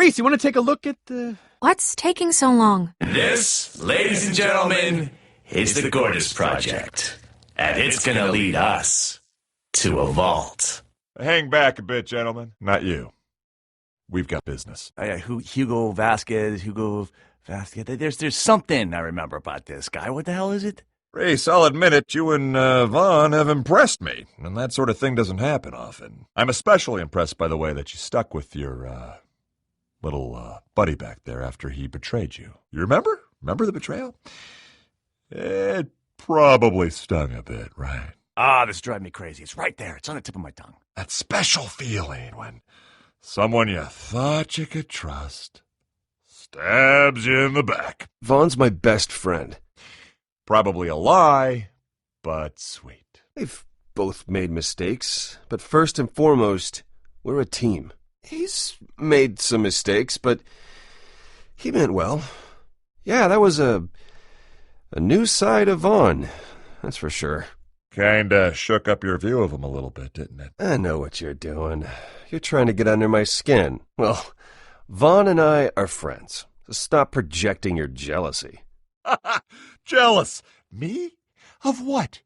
Reese, you want to take a look at the... What's taking so long? This, ladies and gentlemen, is the Gortys Project. And it's gonna lead us to a vault. Hang back a bit, gentlemen. Not you. We've got business. Hugo Vasquez. There's something I remember about this guy. What the hell is it? Reese, I'll admit it, you and Vaughn have impressed me, and that sort of thing doesn't happen often. I'm especially impressed by the way that you stuck with your, little, buddy back there after he betrayed you. You remember? Remember the betrayal? It probably stung a bit, right? This drives me crazy. It's right there. It's on the tip of my tongue. That special feeling when someone you thought you could trust stabs you in the back. Vaughn's my best friend. Probably a lie, but sweet. They've both made mistakes, but first and foremost, we're a team. He's made some mistakes, but he meant well. Yeah, that was a new side of Vaughn, that's for sure. Kinda shook up your view of him a little bit, didn't it? I know what you're doing. You're trying to get under my skin. Well, Vaughn and I are friends, so stop projecting your jealousy. Jealous? Me? Of what?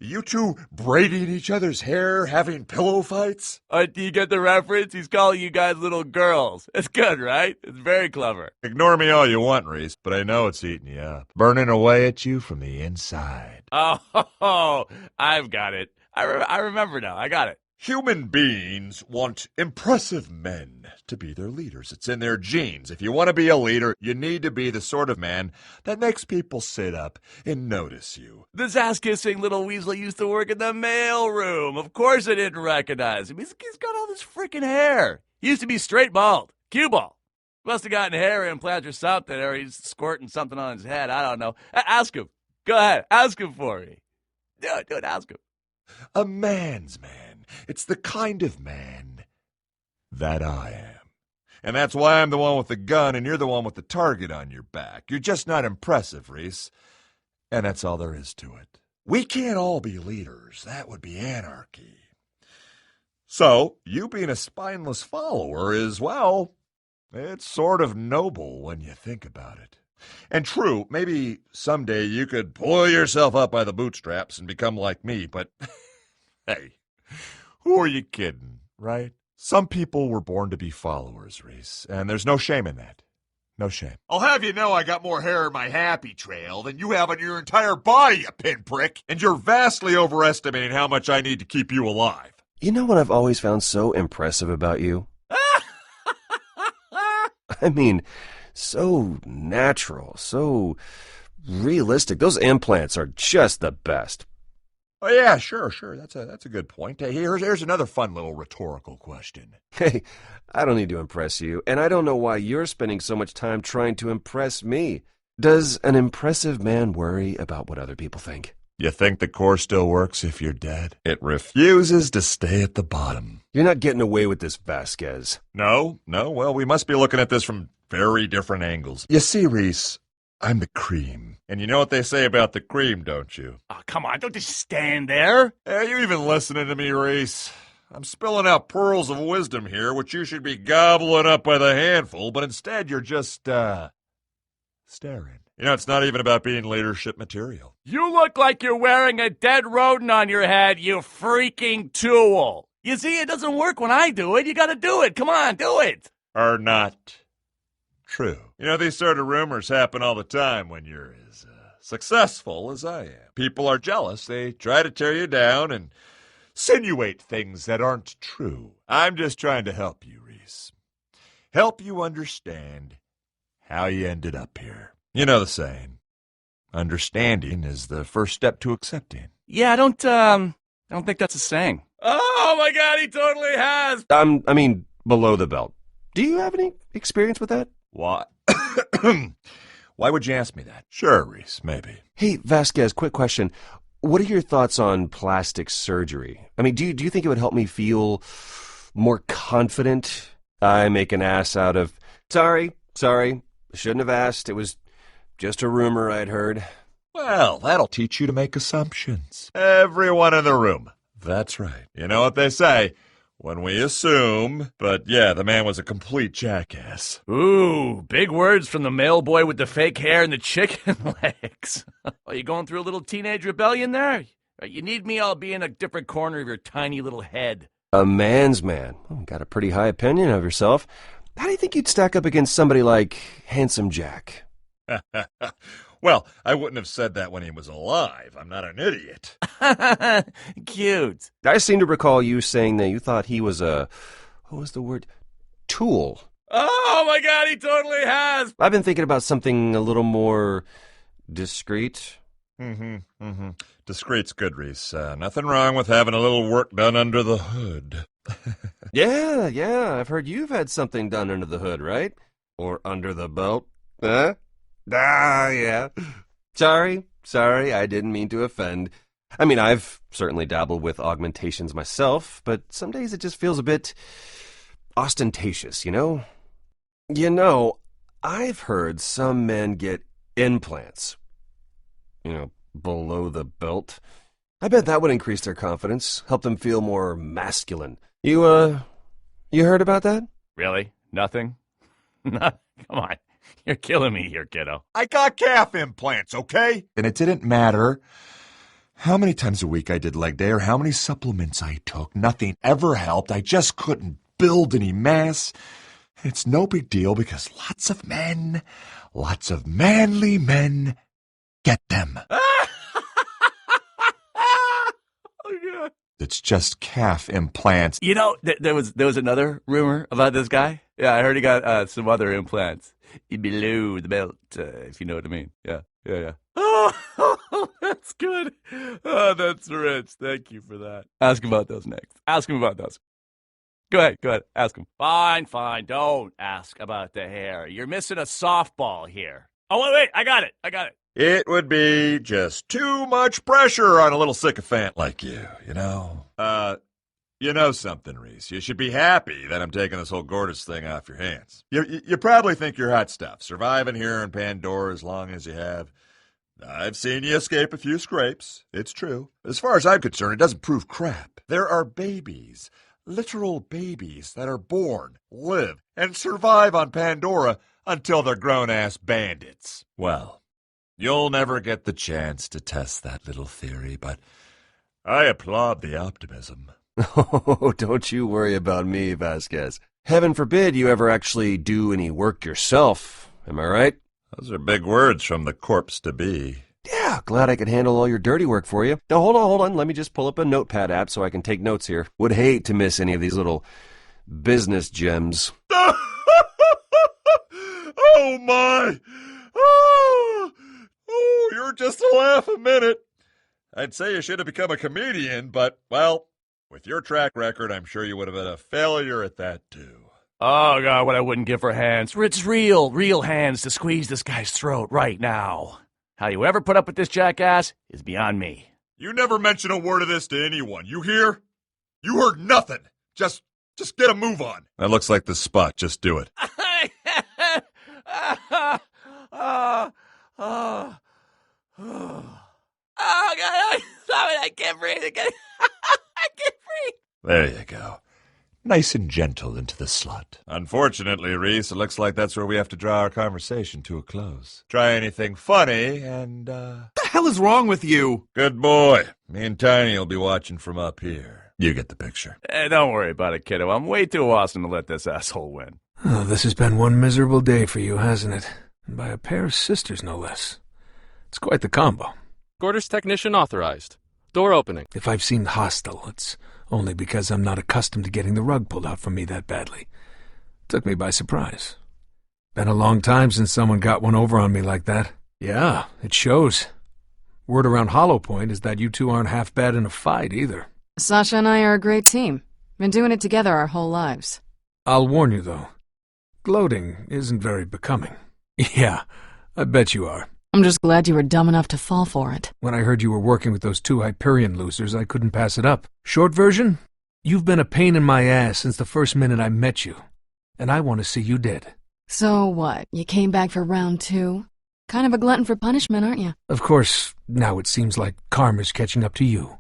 You two braiding each other's hair, having pillow fights? Do you get the reference? He's calling you guys little girls. It's good, right? It's very clever. Ignore me all you want, Reese, but I know it's eating you up. Burning away at you from the inside. Oh, I've got it. I remember now. I got it. Human beings want impressive men to be their leaders. It's in their genes. If you want to be a leader, you need to be the sort of man that makes people sit up and notice you. This ass-kissing little weasel used to work in the mailroom. Of course I didn't recognize him. He's got all this freaking hair. He used to be straight bald. Cue ball. Must have gotten hair implants or something, or he's squirting something on his head. I don't know. Ask him. Go ahead. Ask him for me. Do it. Ask him. A man's man. It's the kind of man that I am. And that's why I'm the one with the gun and you're the one with the target on your back. You're just not impressive, Reese. And that's all there is to it. We can't all be leaders. That would be anarchy. So, you being a spineless follower is, well, it's sort of noble when you think about it. And true, maybe someday you could pull yourself up by the bootstraps and become like me, but hey, who are you kidding, right? Some people were born to be followers, Reese, and there's no shame in that. No shame. I'll have you know I got more hair in my happy trail than you have on your entire body, you pinprick, and you're vastly overestimating how much I need to keep you alive. You know what I've always found so impressive about you? I mean, so natural, so realistic. Those implants are just the best. Oh, yeah, sure. That's a good point. Hey, here's another fun little rhetorical question. Hey, I don't need to impress you, and I don't know why you're spending so much time trying to impress me. Does an impressive man worry about what other people think? You think the core still works if you're dead? It refuses to stay at the bottom. You're not getting away with this, Vasquez. No. Well, we must be looking at this from very different angles. You see, Reese, I'm the cream. And you know what they say about the cream, don't you? Oh, come on. Don't just stand there. Are you even listening to me, Reese? I'm spilling out pearls of wisdom here, which you should be gobbling up by the handful, but instead you're just, staring. You know, it's not even about being leadership material. You look like you're wearing a dead rodent on your head, you freaking tool. You see, it doesn't work when I do it. You gotta do it. Come on, do it. Are not true. You know, these sort of rumors happen all the time when you're as successful as I am. People are jealous. They try to tear you down and insinuate things that aren't true. I'm just trying to help you, Reese. Help you understand how you ended up here. You know the saying, understanding is the first step to accepting. Yeah, I don't think that's a saying. Oh my God, he totally has. I mean, below the belt. Do you have any experience with that? Why? Why would you ask me that? Sure, Reese, maybe. Hey, Vasquez, quick question. What are your thoughts on plastic surgery? I mean, do you think it would help me feel more confident? I make an ass out of... Sorry. Shouldn't have asked. It was just a rumor I'd heard. Well, that'll teach you to make assumptions. Everyone in the room. That's right. You know what they say. when we assume. But yeah, the man was a complete jackass. Ooh, big words from the male boy with the fake hair and the chicken legs. Are you going through a little teenage rebellion there? You need me, I'll be in a different corner of your tiny little head. A man's man. Oh, got a pretty high opinion of yourself. How do you think you'd stack up against somebody like Handsome Jack? Well, I wouldn't have said that when he was alive. I'm not an idiot. Cute. I seem to recall you saying that you thought he was a, what was the word? Tool. Oh my God, he totally has. I've been thinking about something a little more discreet. Discreet's good, Reese. Nothing wrong with having a little work done under the hood. Yeah, I've heard you've had something done under the hood, right? Or under the belt. Huh? Yeah. Sorry, I didn't mean to offend. I mean, I've certainly dabbled with augmentations myself, but some days it just feels a bit ostentatious, you know? I've heard some men get implants, below the belt. I bet that would increase their confidence, help them feel more masculine. You heard about that? Really? Nothing? Come on. You're killing me here, kiddo. I got calf implants, okay? And it didn't matter how many times a week I did leg day or how many supplements I took. Nothing ever helped. I just couldn't build any mass. It's no big deal because lots of manly men get them. Oh, God. It's just calf implants. You know, there was another rumor about this guy. Yeah, I heard he got some other implants below the belt, if you know what I mean. Yeah. Oh, that's good. Oh, that's rich. Thank you for that. Ask him about those next. Ask him about those. Go ahead. Ask him. Fine. Don't ask about the hair. You're missing a softball here. Oh, wait. I got it. It would be just too much pressure on a little sycophant like you, you know? You know something, Reese. You should be happy that I'm taking this whole Gortys thing off your hands. You probably think you're hot stuff, surviving here in Pandora as long as you have. I've seen you escape a few scrapes. It's true. As far as I'm concerned, it doesn't prove crap. There are babies, literal babies, that are born, live, and survive on Pandora until they're grown-ass bandits. Well, you'll never get the chance to test that little theory, but I applaud the optimism. Oh, don't you worry about me, Vasquez. Heaven forbid you ever actually do any work yourself. Am I right? Those are big words from the corpse-to-be. Yeah, glad I could handle all your dirty work for you. Now, hold on. Let me just pull up a notepad app so I can take notes here. Would hate to miss any of these little business gems. Oh, my! Oh, you're just a laugh a minute. I'd say you should have become a comedian, but, well, with your track record, I'm sure you would have been a failure at that, too. Oh, God, what I wouldn't give for hands. It's real hands to squeeze this guy's throat right now. How you ever put up with this jackass is beyond me. You never mention a word of this to anyone, you hear? You heard nothing. Just get a move on. That looks like the spot. Just do it. Oh, God, I can't breathe again. I can't breathe. There you go. Nice and gentle into the slut. Unfortunately, Reese, it looks like that's where we have to draw our conversation to a close. Try anything funny, and, What the hell is wrong with you? Good boy. Me and Tiny will be watching from up here. You get the picture. Don't worry about it, kiddo. I'm way too awesome to let this asshole win. Oh, this has been one miserable day for you, hasn't it? And by a pair of sisters, no less. It's quite the combo. Gortys technician authorized. Door opening. If I've seemed hostile, it's only because I'm not accustomed to getting the rug pulled out from me that badly. Took me by surprise. Been a long time since someone got one over on me like that. Yeah, it shows. Word around Hollow Point is that you two aren't half bad in a fight, either. Sasha and I are a great team. Been doing it together our whole lives. I'll warn you, though. Gloating isn't very becoming. Yeah, I bet you are. I'm just glad you were dumb enough to fall for it. When I heard you were working with those two Hyperion losers, I couldn't pass it up. Short version? You've been a pain in my ass since the first minute I met you. And I want to see you dead. So what, you came back for round 2? Kind of a glutton for punishment, aren't you? Of course, now it seems like karma's catching up to you.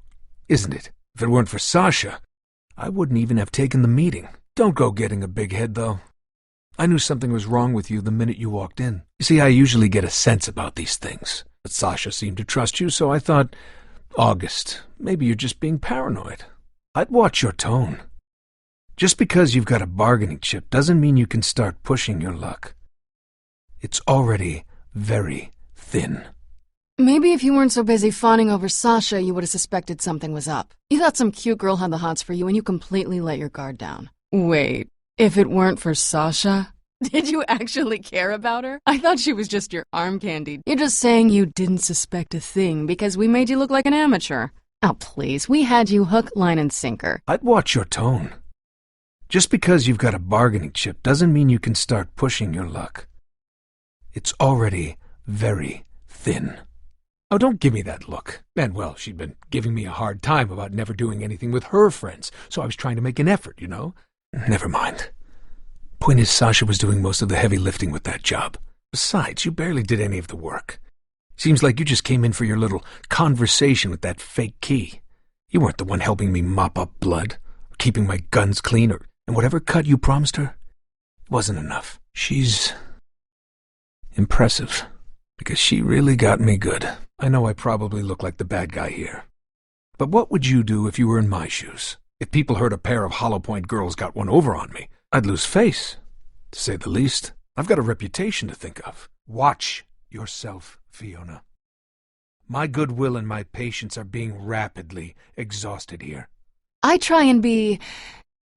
Isn't it? If it weren't for Sasha, I wouldn't even have taken the meeting. Don't go getting a big head, though. I knew something was wrong with you the minute you walked in. You see, I usually get a sense about these things. But Sasha seemed to trust you, so I thought, August, maybe you're just being paranoid. I'd watch your tone. Just because you've got a bargaining chip doesn't mean you can start pushing your luck. It's already very thin. Maybe if you weren't so busy fawning over Sasha, you would have suspected something was up. You thought some cute girl had the hots for you and you completely let your guard down. Wait, if it weren't for Sasha? Did you actually care about her? I thought she was just your arm candy. You're just saying you didn't suspect a thing because we made you look like an amateur. Oh, please, we had you hook, line, and sinker. I'd watch your tone. Just because you've got a bargaining chip doesn't mean you can start pushing your luck. It's already very thin. Oh, don't give me that look. And, well, she'd been giving me a hard time about never doing anything with her friends, so I was trying to make an effort, you know? Never mind. Point is, Sasha was doing most of the heavy lifting with that job. Besides, you barely did any of the work. Seems like you just came in for your little conversation with that fake key. You weren't the one helping me mop up blood, or keeping my guns clean, and whatever cut you promised her, it wasn't enough. She's impressive, because she really got me good. I know I probably look like the bad guy here. But what would you do if you were in my shoes? If people heard a pair of Hollow Point girls got one over on me, I'd lose face, to say the least. I've got a reputation to think of. Watch yourself, Fiona. My goodwill and my patience are being rapidly exhausted here. I try and be...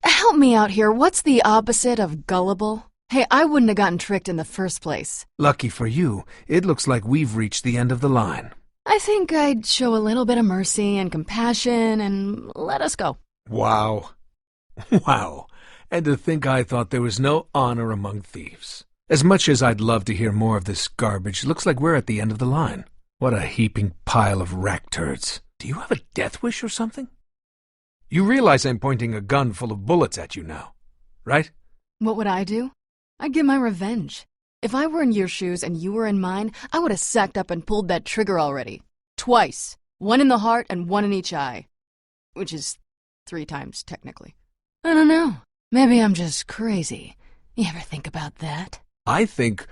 Help me out here. What's the opposite of gullible? Hey, I wouldn't have gotten tricked in the first place. Lucky for you, it looks like we've reached the end of the line. I think I'd show a little bit of mercy and compassion and let us go. Wow. Wow. And to think I thought there was no honor among thieves. As much as I'd love to hear more of this garbage, looks like we're at the end of the line. What a heaping pile of rack turds. Do you have a death wish or something? You realize I'm pointing a gun full of bullets at you now, right? What would I do? I'd get my revenge. If I were in your shoes and you were in mine, I would have sacked up and pulled that trigger already. Twice. One in the heart and one in each eye. Which is 3 times, technically. I don't know. Maybe I'm just crazy. You ever think about that? I think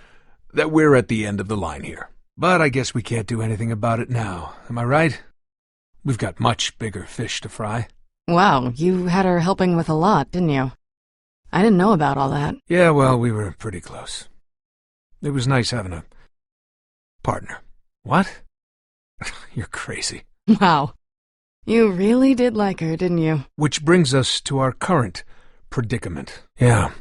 that we're at the end of the line here. But I guess we can't do anything about it now. Am I right? We've got much bigger fish to fry. Wow, you had her helping with a lot, didn't you? I didn't know about all that. Yeah, well, we were pretty close. It was nice having a partner. What? You're crazy. Wow. You really did like her, didn't you? Which brings us to our current predicament. Yeah,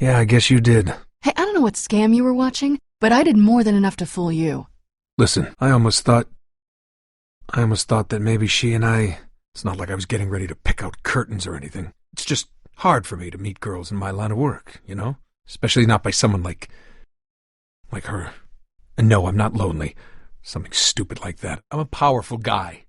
I guess you did. Hey, I don't know what scam you were watching, but I did more than enough to fool you. Listen, I almost thought that maybe she and I... It's not like I was getting ready to pick out curtains or anything. It's just hard for me to meet girls in my line of work, you know? Especially not by someone like her. And no, I'm not lonely. Something stupid like that. I'm a powerful guy.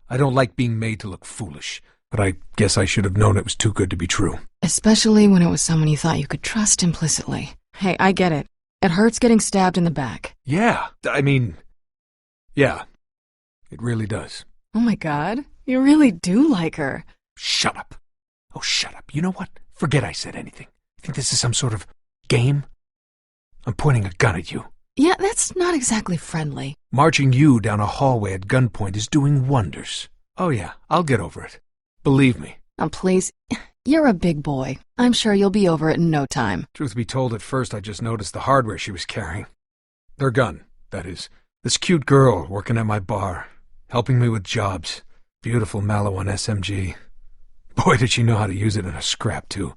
I don't like being made to look foolish. But I guess I should have known it was too good to be true. Especially when it was someone you thought you could trust implicitly. Hey, I get it. It hurts getting stabbed in the back. Yeah, yeah. It really does. Oh my God, you really do like her. Shut up. Oh, shut up. You know what? Forget I said anything. Think this is some sort of game? I'm pointing a gun at you. Yeah, that's not exactly friendly. Marching you down a hallway at gunpoint is doing wonders. Oh yeah, I'll get over it. Believe me. Oh, please. You're a big boy. I'm sure you'll be over it in no time. Truth be told, at first I just noticed the hardware she was carrying. Her gun, that is. This cute girl working at my bar, helping me with jobs. Beautiful Maliwan SMG. Boy, did she know how to use it in a scrap, too.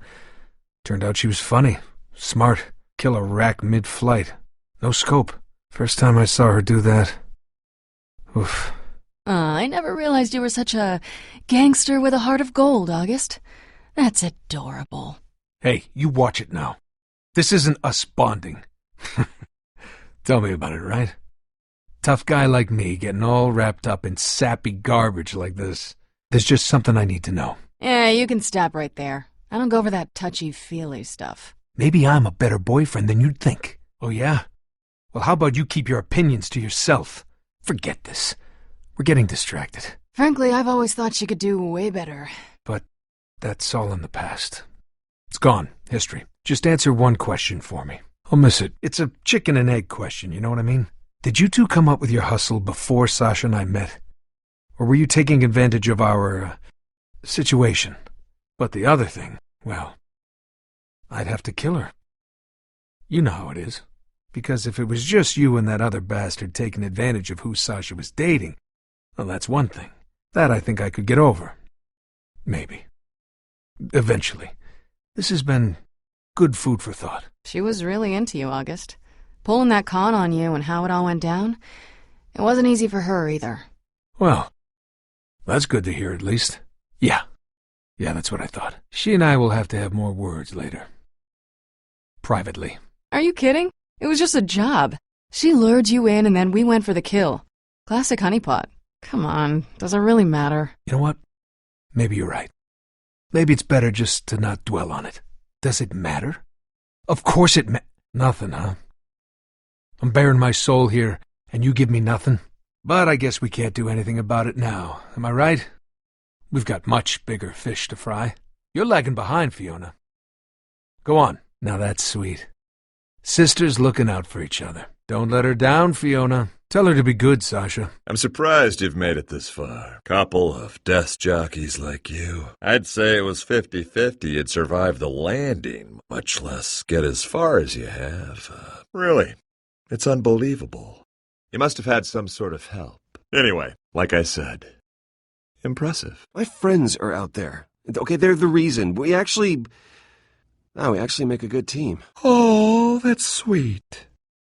Turned out she was funny, smart, kill a rack mid-flight. No scope. First time I saw her do that. Oof. I never realized you were such a gangster with a heart of gold, August. That's adorable. Hey, you watch it now. This isn't us bonding. Tell me about it, right? Tough guy like me getting all wrapped up in sappy garbage like this. There's just something I need to know. Yeah, you can stop right there. I don't go over that touchy-feely stuff. Maybe I'm a better boyfriend than you'd think. Oh, yeah? Well, how about you keep your opinions to yourself? Forget this. We're getting distracted. Frankly, I've always thought she could do way better. But That's all in the past. It's gone. History. Just answer one question for me. I'll miss it. It's a chicken and egg question, you know what I mean? Did you two come up with your hustle before Sasha and I met? Or were you taking advantage of our, situation? But the other thing, well, I'd have to kill her. You know how it is. Because if it was just you and that other bastard taking advantage of who Sasha was dating, well, that's one thing. That I think I could get over. Maybe. Eventually. This has been good food for thought. She was really into you, August. Pulling that con on you and how it all went down, it wasn't easy for her either. Well, that's good to hear at least. Yeah, that's what I thought. She and I will have to have more words later. Privately. Are you kidding? It was just a job. She lured you in and then we went for the kill. Classic honeypot. Come on, does it really matter? You know what? Maybe you're right. Maybe it's better just to not dwell on it. Does it matter? Of course it Nothing, huh? I'm bearing my soul here, and you give me nothing? But I guess we can't do anything about it now, am I right? We've got much bigger fish to fry. You're lagging behind, Fiona. Go on. Now that's sweet. Sisters looking out for each other. Don't let her down, Fiona. Tell her to be good, Sasha. I'm surprised you've made it this far. Couple of desk jockeys like you. I'd say it was 50-50 you'd survive the landing, much less get as far as you have. Really, it's unbelievable. You must have had some sort of help. Anyway, like I said, impressive. My friends are out there. Okay, they're the reason. We actually make a good team. Oh, that's sweet.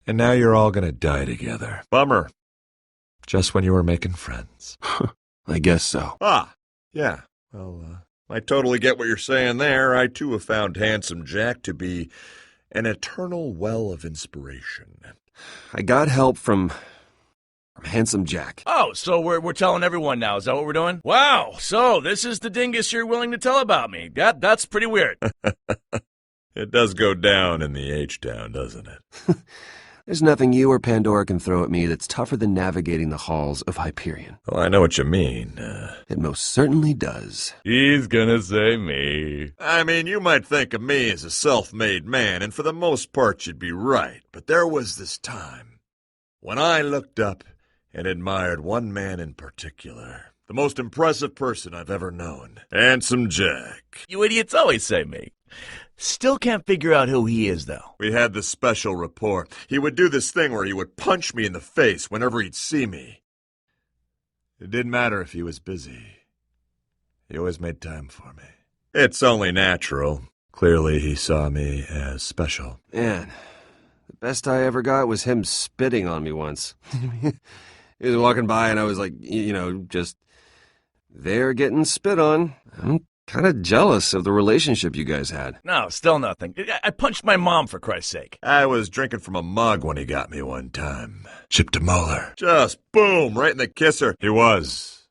And now you're all gonna die together. Bummer. Just when you were making friends. I guess so. Yeah. Well, I totally get what you're saying there. I, too, have found Handsome Jack to be an eternal well of inspiration. I got help from Handsome Jack. Oh, so we're telling everyone now. Is that what we're doing? Wow. So this is the dingus you're willing to tell about me. That's pretty weird. It does go down in the H-Town, doesn't it? There's nothing you or Pandora can throw at me that's tougher than navigating the halls of Hyperion. Well, I know what you mean. It most certainly does. He's gonna say me. I mean, you might think of me as a self-made man, and for the most part you'd be right. But there was this time when I looked up and admired one man in particular. The most impressive person I've ever known. Handsome Jack. You idiots always say me. Still can't figure out who he is, though. We had this special rapport. He would do this thing where he would punch me in the face whenever he'd see me. It didn't matter if he was busy. He always made time for me. It's only natural. Clearly he saw me as special. Man, the best I ever got was him spitting on me once. He was walking by and I was like, just there getting spit on. I'm kind of jealous of the relationship you guys had. No, still nothing. I punched my mom, for Christ's sake. I was drinking from a mug when he got me one time. Chipped a molar. Just boom, right in the kisser. He was.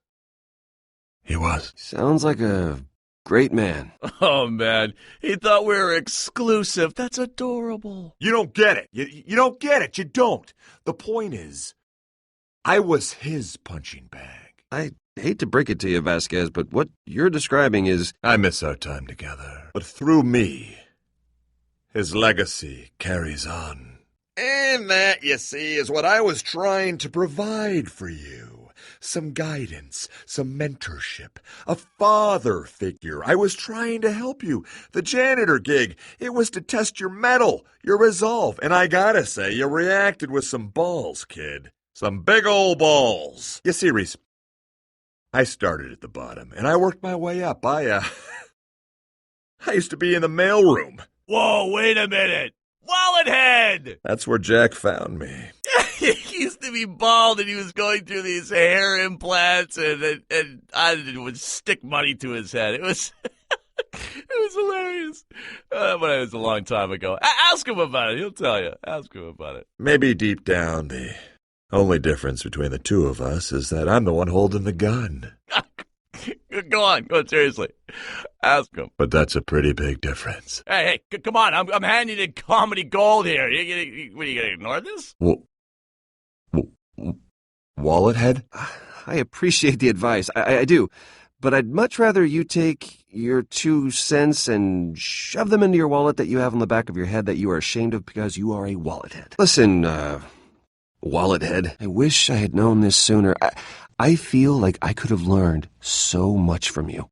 Sounds like a great man. Oh, man. He thought we were exclusive. That's adorable. You don't get it. You don't get it. You don't. The point is, I was his punching bag. I hate to break it to you, Vasquez, but what you're describing is... I miss our time together. But through me, his legacy carries on. And that, you see, is what I was trying to provide for you. Some guidance, some mentorship, a father figure. I was trying to help you. The janitor gig, it was to test your mettle, your resolve. And I gotta say, you reacted with some balls, kid. Some big old balls. You see, Reese, I started at the bottom, and I worked my way up. I used to be in the mailroom. Whoa, wait a minute. Wallet head! That's where Jack found me. He used to be bald, and he was going through these hair implants, and I would stick money to his head. It was... It was hilarious. But it was a long time ago. Ask him about it. He'll tell you. Ask him about it. Maybe deep down, the only difference between the two of us is that I'm the one holding the gun. Go on, seriously. Ask him. But that's a pretty big difference. Hey, come on. I'm handing you comedy gold here. What, are you going to ignore this? Wallet head? I appreciate the advice. I do. But I'd much rather you take your 2 cents and shove them into your wallet that you have on the back of your head that you are ashamed of because you are a wallet head. Listen, wallet head, I wish I had known this sooner. I feel like I could have learned so much from you.